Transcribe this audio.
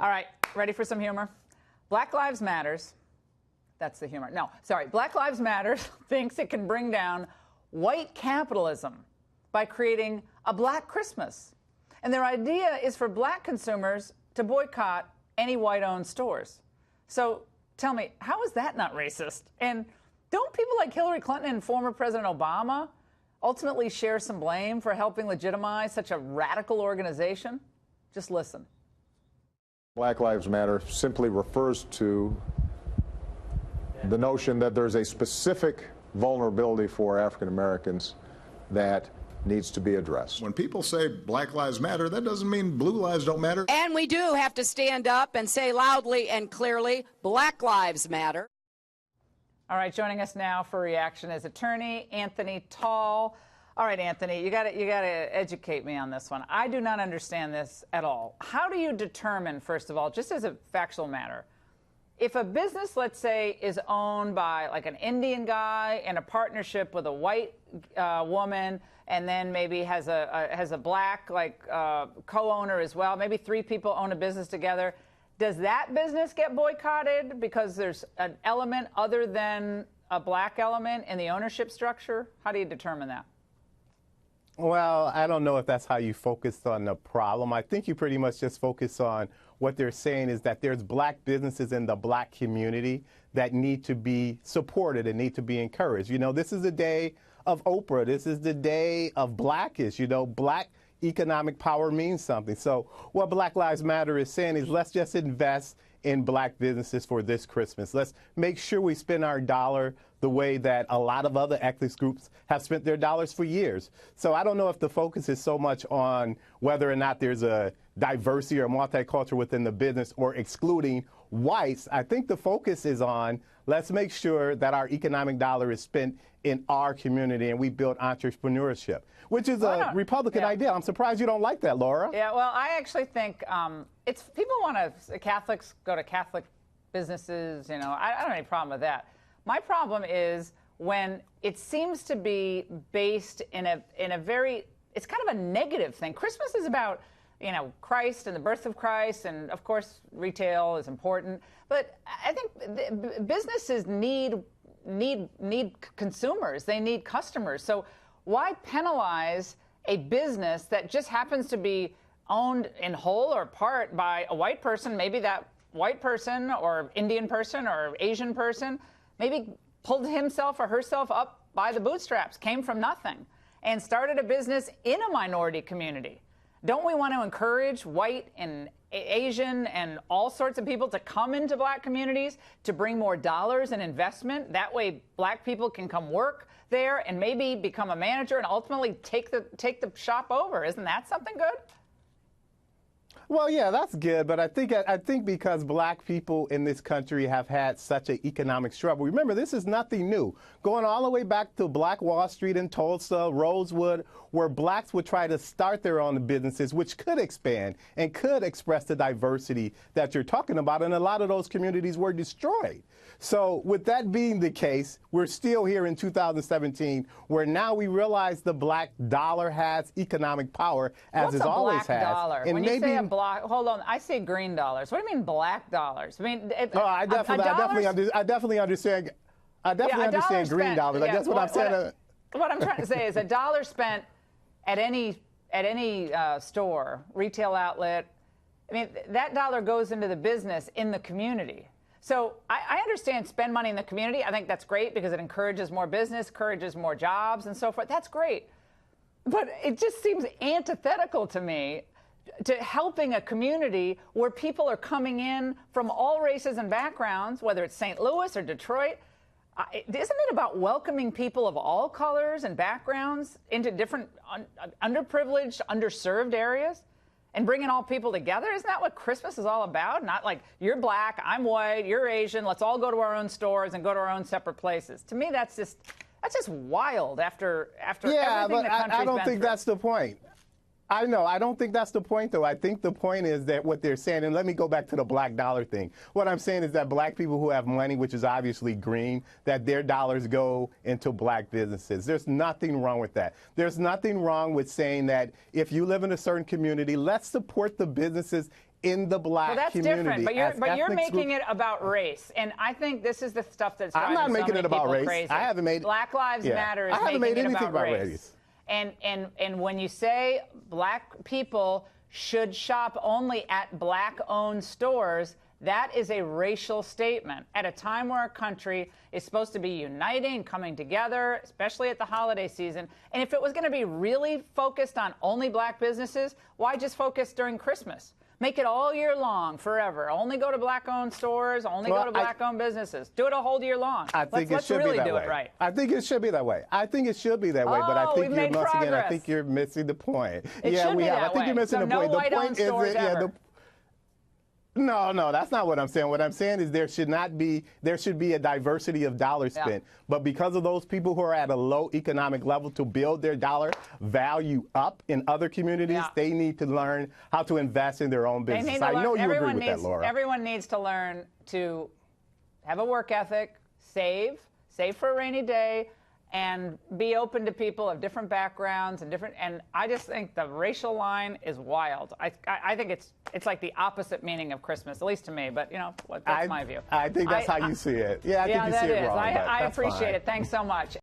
All right, ready for some humor? Black Lives Matters. That's the humor. No, sorry. Black Lives Matters thinks it can bring down white capitalism by creating a Black Christmas. And their idea is for Black consumers to boycott any white-owned stores. So tell me, how is that not racist? And don't people like Hillary Clinton and former President Obama ultimately share some blame for helping legitimize such a radical organization? Just listen. Black Lives Matter simply refers to the notion that there's a specific vulnerability for African Americans that needs to be addressed. When people say Black Lives Matter, that doesn't mean blue lives don't matter. And we do have to stand up and say loudly and clearly, Black Lives Matter. All right, joining us now for reaction is attorney Anthony Tall. All right, Anthony, you got to educate me on this one. I do not understand this at all. How do you determine, first of all, just as a factual matter, if a business, let's say, is owned by like an Indian guy in a partnership with a white woman, and then maybe has a black co-owner as well, maybe three people own a business together, does that business get boycotted because there's an element other than a black element in the ownership structure? How do you determine that? Well, I don't know if that's how you focused on the problem. I think you pretty much just focus on what they're saying is that there's black businesses in the black community that need to be supported and need to be encouraged. You know, this is the day of Oprah. This is the day of Blackish. You know, black economic power means something. So what Black Lives Matter is saying is let's just invest in black businesses for this Christmas. Let's make sure we spend our dollar the way that a lot of other ethnic groups have spent their dollars for years. So I don't know if the focus is so much on whether or not there's a diversity or multicultural within the business or excluding whites. I think the focus is on let's make sure that our economic dollar is spent in our community and we build entrepreneurship, which is a Republican idea. I'm surprised you don't like that, Laura. Yeah, well, I actually think it's people want to, Catholics go to Catholic businesses, you know, I don't have any problem with that. My problem is when it seems to be based in a very, it's kind of a negative thing. Christmas is about, you know, Christ and the birth of Christ, and of course retail is important, but I think businesses need consumers, they need customers. So why penalize a business that just happens to be owned in whole or part by a white person? Maybe that white person or Indian person or Asian person maybe pulled himself or herself up by the bootstraps, came from nothing, and started a business in a minority community. Don't we want to encourage white and Asian and all sorts of people to come into black communities to bring more dollars and investment? That way black people can come work there and maybe become a manager and ultimately take the shop over. Isn't that something good? Well, yeah, that's good, but I think because black people in this country have had such an economic struggle. Remember, this is nothing new. Going all the way back to Black Wall Street in Tulsa, Rosewood, where blacks would try to start their own businesses, which could expand and could express the diversity that you're talking about, and a lot of those communities were destroyed. So with that being the case, we're still here in 2017, where now we realize the black dollar has economic power, as it always has. What's a black dollar? And when maybe, you say a black, hold on, I say green dollars. What do you mean black dollars? I mean, I definitely understand. I definitely understand green dollars. I guess what I'm saying. What I'm trying to say is a dollar spent at any store, retail outlet. I mean, that dollar goes into the business in the community. So I understand spend money in the community. I think that's great because it encourages more business, encourages more jobs and so forth. That's great. But it just seems antithetical to me to helping a community where people are coming in from all races and backgrounds, whether it's St. Louis or Detroit. Isn't it about welcoming people of all colors and backgrounds into different underprivileged, underserved areas? And bringing all people together? Isn't that what Christmas is all about? Not like, you're black, I'm white, you're Asian, let's all go to our own stores and go to our own separate places. To me, that's just wild after everything the country's been through. Yeah, but I don't think that's the point. I know. I don't think that's the point, though. I think the point is that what they're saying, and let me go back to the black dollar thing. What I'm saying is that black people who have money, which is obviously green, that their dollars go into black businesses. There's nothing wrong with that. There's nothing wrong with saying that if you live in a certain community, let's support the businesses in the black well, that's community. different, but you're making group. it about race, and I think this is the stuff that's driving I'm not making so many it about people race. crazy. I haven't made Black Lives Matter is I haven't making made anything it about race. race. And when you say black people should shop only at black-owned stores, that is a racial statement at a time where our country is supposed to be uniting, coming together, especially at the holiday season. And if it was going to be really focused on only black businesses, why just focus during Christmas? Make it all year long, forever. Only go to black-owned stores, only go to black-owned businesses. Do it a whole year long. I think it should really be that do way. it right. I think it should be that way. I think it should be that way, but I think we've made once again, I progress. think you're missing the point. It yeah, should we be have. that I think way. you're missing So the no point. The white-owned point stores isn't. ever. No, that's not what I'm saying. What I'm saying is there should be a diversity of dollars spent. But because of those people who are at a low economic level to build their dollar value up in other communities, they need to learn how to invest in their own business. I know you agree with that, Laura. Everyone needs to learn to have a work ethic, save for a rainy day, and be open to people of different backgrounds and I just think the racial line is wild. I think it's like the opposite meaning of Christmas, at least to me. But that's my view. I think that's how you see it. Yeah, I think you see it wrong. I but that's appreciate fine. it. Thanks so much.